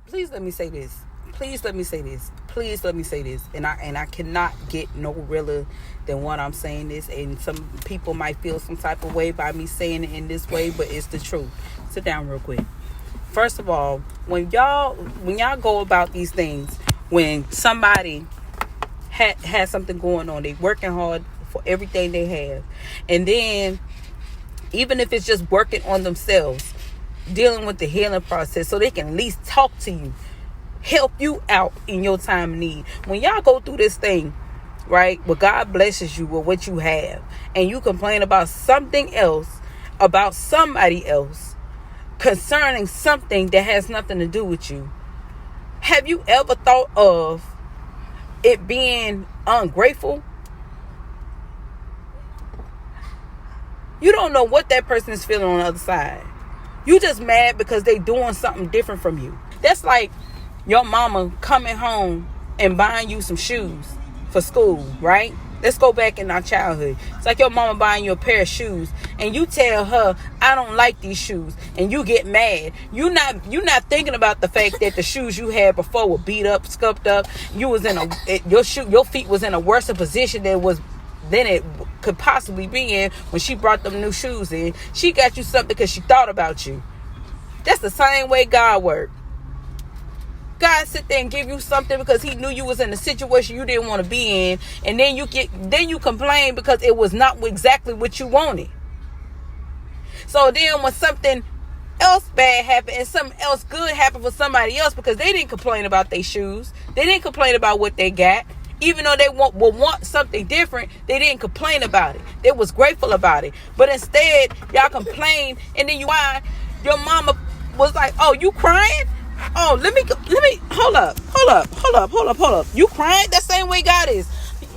please let me say this. Please let me say this. Please let me say this. And I cannot get no realer than what I'm saying this. And some people might feel some type of way by me saying it in this way, but it's the truth. Sit down real quick. First of all, when y'all go about these things, when somebody has something going on, they working hard for everything they have, and then even if it's just working on themselves, dealing with the healing process, so they can at least talk to you, help you out in your time of need. When y'all go through this thing, right, where God blesses you with what you have, and you complain about something else, about somebody else, concerning something that has nothing to do with you, have you ever thought of it being ungrateful? You don't know what that person is feeling on the other side. You just mad because they doing something different from you. That's like your mama coming home and buying you some shoes for school, right? Let's go back in our childhood. It's like your mama buying you a pair of shoes, and you tell her, I don't like these shoes, and you get mad. You're not thinking about the fact that the shoes you had before were beat up, scuffed up. You was your feet was in a worse position than it could possibly be in when she brought them new shoes in. She got you something because she thought about you. That's the same way God worked. God sit there and give you something because he knew you was in a situation you didn't want to be in, and then you complain because it was not exactly what you wanted. So then when something else bad happened and something else good happened for somebody else, because they didn't complain about their shoes, they didn't complain about what they got, even though they want something different, they didn't complain about it. They was grateful about it. But instead, y'all complained, and then your mama was like, oh, you crying? Oh, let me hold up. You crying? That same way God is.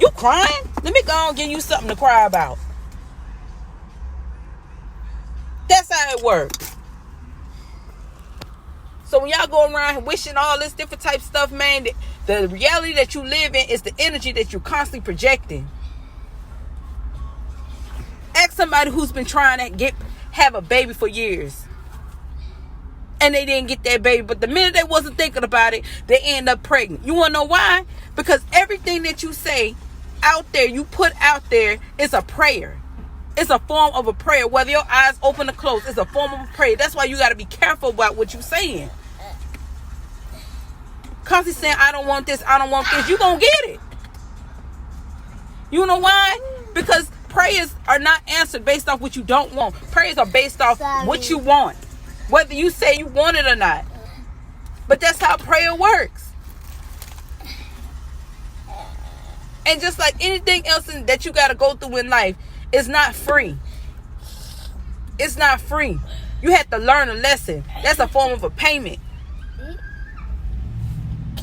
You crying? Let me go and give you something to cry about. That's how it works. So when y'all go around wishing all this different type stuff, man, the reality that you live in is the energy that you're constantly projecting. Ask somebody who's been trying to have a baby for years, and they didn't get that baby, but the minute they wasn't thinking about it, they end up pregnant. You want to know why? Because everything that you say out there, you put out there, is a prayer. It's a form of a prayer. Whether your eyes open or closed, it's a form of a prayer. That's why you got to be careful about what you're saying. Constantly saying, I don't want this, I don't want this, you gonna get it. You know why? Because prayers are not answered based off what you don't want. Prayers are based off what you want, whether you say you want it or not. But that's how prayer works. And just like anything else that you got to go through in life, it's not free. It's not free. You have to learn a lesson. That's a form of a payment.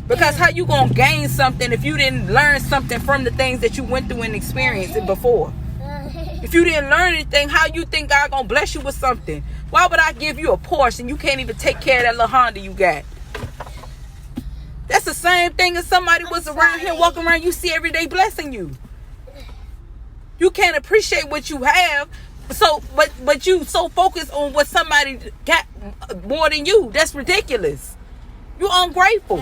Because how you going to gain something if you didn't learn something from the things that you went through and experienced it before? If you didn't learn anything, how you think God going to bless you with something? Why would I give you a Porsche and you can't even take care of that little Honda you got? That's the same thing as somebody was around here walking around you see every day blessing you. You can't appreciate what you have, but you so focused on what somebody got more than you. That's ridiculous. You're ungrateful.